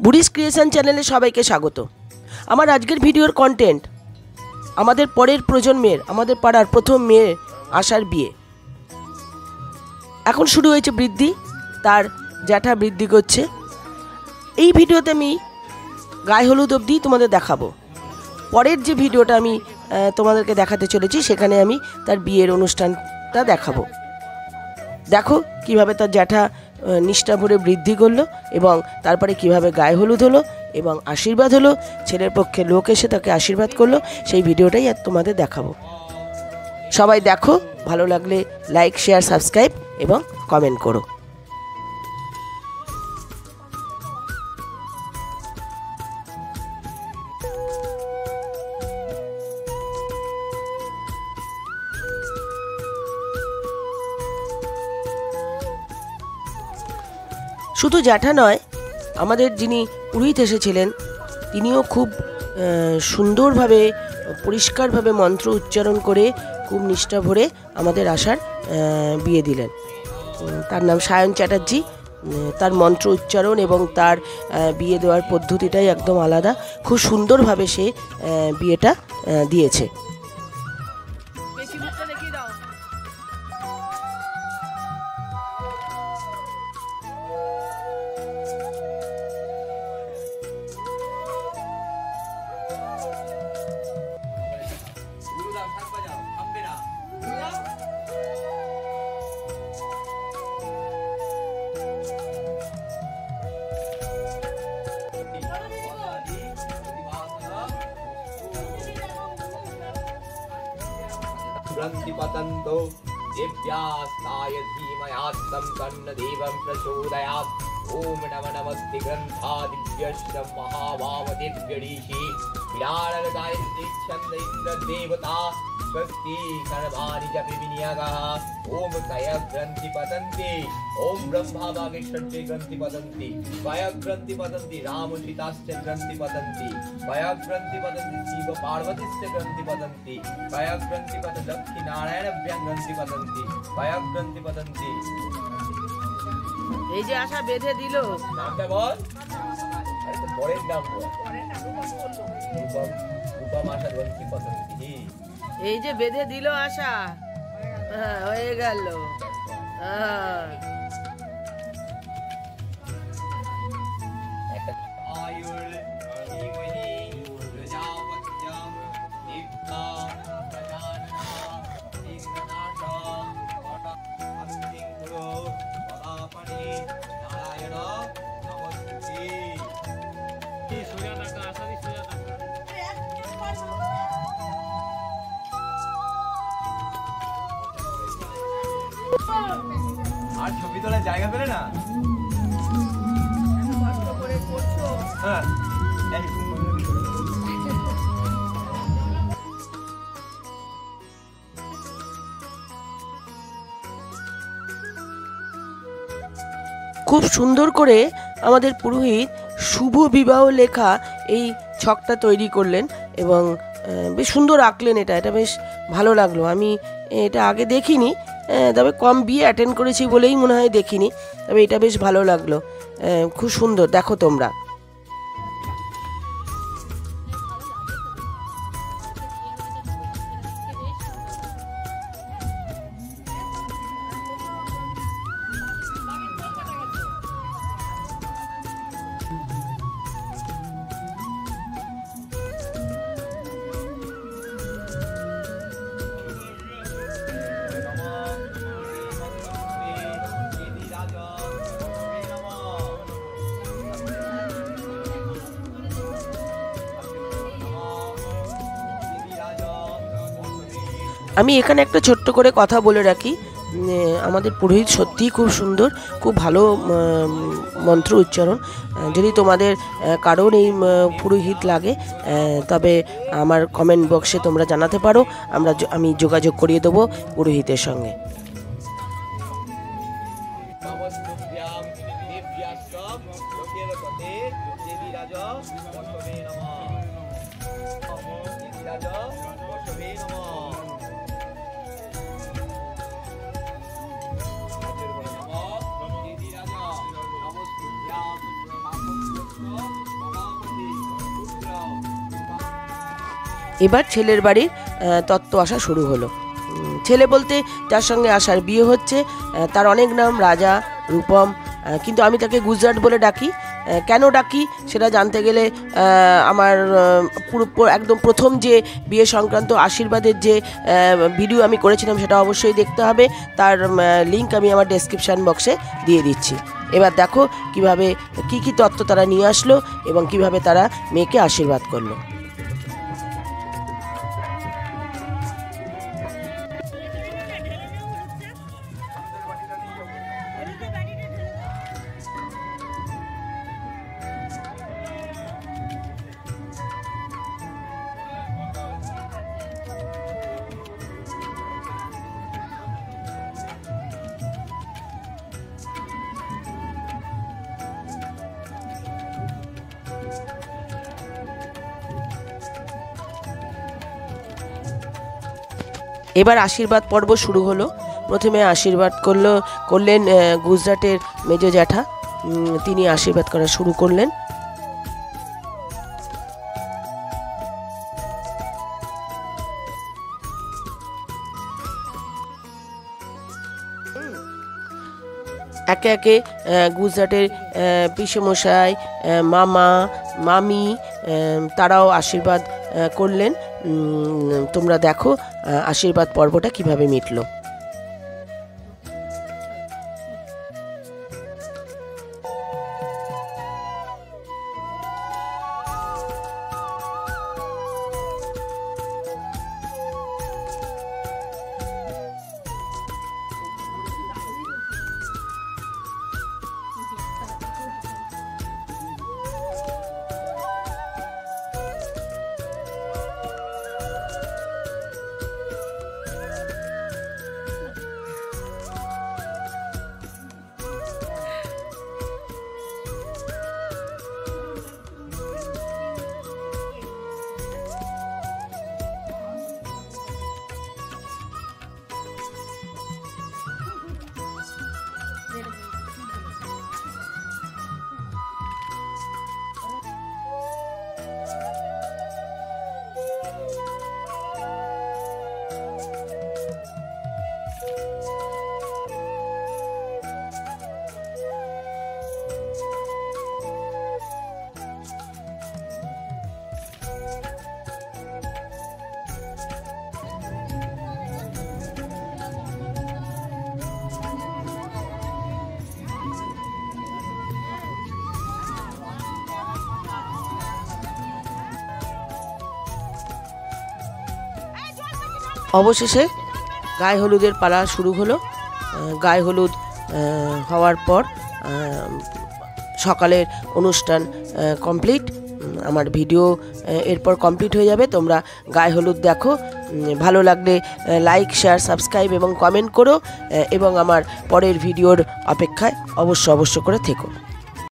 বুড়িস creation চ্যানেলে সবাইকে স্বাগত। আমার আজকের ভিডিওর কন্টেন্ট আমাদের পরের প্রজন্মের, আমাদের পাড়ার প্রথম মেয়ে আশার বিয়ে। এখন শুরু হয়েছে বৃদ্ধি, তার জ্যাঠা বৃদ্ধি করছে। এই ভিডিওতে আমি গায়ে হলুদ অবধি তোমাদের দেখাবো। পরের যে ভিডিওটা আমি তোমাদেরকে দেখাতে চলেছি সেখানে আমি তার বিয়ের অনুষ্ঠানটা দেখাবো। দেখো কিভাবে তার জ্যাঠা নিষ্ঠা ভরে বৃদ্ধি করলো এবং তারপরে কিভাবে গায়ে হলুদ হলো এবং আশীর্বাদ হলো, ছেলের পক্ষে লোক এসে তাকে আশীর্বাদ করলো, সেই ভিডিওটাই আর তোমাদের দেখাবো। সবাই দেখো, ভালো লাগলে লাইক, শেয়ার, সাবস্ক্রাইব এবং কমেন্ট করো। শুধু জ্যাঠা নয়, আমাদের যিনি পুরোহিত এসেছিলেন তিনিও খুব সুন্দরভাবে, পরিষ্কারভাবে মন্ত্র উচ্চারণ করে খুব নিষ্ঠা ভরে আমাদের আশার বিয়ে দিলেন। তার নাম সায়ন চ্যাটার্জি। তার মন্ত্র উচ্চারণ এবং তার বিয়ে দেওয়ার পদ্ধতিটাই একদম আলাদা। খুব সুন্দরভাবে সে বিয়েটা দিয়েছে। ग्रन्थिपतन्तो दिव्यास्ताय धीमयात्तं तन्नदेवं प्रचोदयात्। ॐ नमः नमस्ते ग्रन्थादिव्यश्च महावामदिव्यरीषि विराडगदाय छन्दैन्द्रदेवता स्वस्ति सर्वाणि च विनियगः। ॐ तय ग्रन्थिपतन्ति। ॐ ब्रह्मावागे षड्जे ग्रन्थिपतन्ति। वय ग्रन्थिपतन्ति राम सीताश्च ग्रन्थिपतन्ति। वय ग्रन्थिपतन्ति शिव पार्वतीश्च ग्रन्थिपतन्ति। वय ग्रन्थिपतन्ति लक्ष्मी नारायणभ्यं ग्रन्थिपतन्ति। वय ग्रन्थिपतन्ति। এই যে আশা বেঁধে দিল, নামটা বল। আরে তো পরের নাম বল। রূপম আশা গ্রন্থিপতন্তি। এই যে বেঁধে দিল আশা, হয়ে গেল। আর ছবি তোলার জায়গা পেলে না? হ্যাঁ, খুব সুন্দর করে আমাদের পুরোহিত শুভ বিবাহ লেখা এই ছকটা তৈরি করলেন এবং বেশ সুন্দর আঁকলেন। এটা বেশ ভালো লাগলো। আমি এটা আগে দেখিনি, তবে কম বিয়ে অ্যাটেন্ড করেছি বলেই মনে হয় দেখিনি, তবে এটা বেশ ভালো লাগলো। খুব সুন্দর, দেখো তোমরা। আমি এখানে একটা ছোট্ট করে কথা বলে রাখি, আমাদের পুরোহিত সত্যিই খুব সুন্দর, খুব ভালো মন্ত্র উচ্চারণ। যদি তোমাদের কারোর এই পুরোহিত লাগে তবে আমার কমেন্ট বক্সে তোমরা জানাতে পারো, আমি যোগাযোগ করিয়ে দেবো পুরোহিতের সঙ্গে। নমস্তে এবার ছেলের বাড়ির তত্ত্ব আসা শুরু হলো। ছেলে বলতে যার সঙ্গে আশার বিয়ে হচ্ছে তার অনেক নাম, রাজা, রূপম, কিন্তু আমি তাকে গুজরাট বলে ডাকি। কেন ডাকি সেটা জানতে গেলে আমার পুরো একদম প্রথম যে বিয়ে সংক্রান্ত আশীর্বাদের যে ভিডিও আমি করেছিলাম সেটা অবশ্যই দেখতে হবে। তার লিঙ্ক আমি আমার ডেসক্রিপশান বক্সে দিয়ে দিচ্ছি। এবার দেখো কিভাবে কি তত্ত্ব তারা নিয়ে আসলো এবং কিভাবে তারা মেয়েকে আশীর্বাদ করলো। এবার আশীর্বাদ পর্ব শুরু হলো। প্রথমে আশীর্বাদ করলেন গুজরাটের মেজো জ্যাঠা, তিনি আশীর্বাদ করা শুরু করলেন। একে একে গুজরাটের পিসেমশাই, মামা, মামি তারাও আশীর্বাদ করলেন। তোমরা দেখো আশীর্বাদ পর্বটা কিভাবে মিটলো। অবশেষে গায়ে হলুদের পালা শুরু হলো। গায়ে হলুদ হওয়ার পর সকালের অনুষ্ঠান কমপ্লিট। আমার ভিডিও এরপর কমপ্লিট হয়ে যাবে। তোমরা গায়ে হলুদ দেখো, ভালো লাগলে লাইক, শেয়ার, সাবস্ক্রাইব এবং কমেন্ট করো এবং আমার পরের ভিডিওর অপেক্ষায় অবশ্য করে থেকো।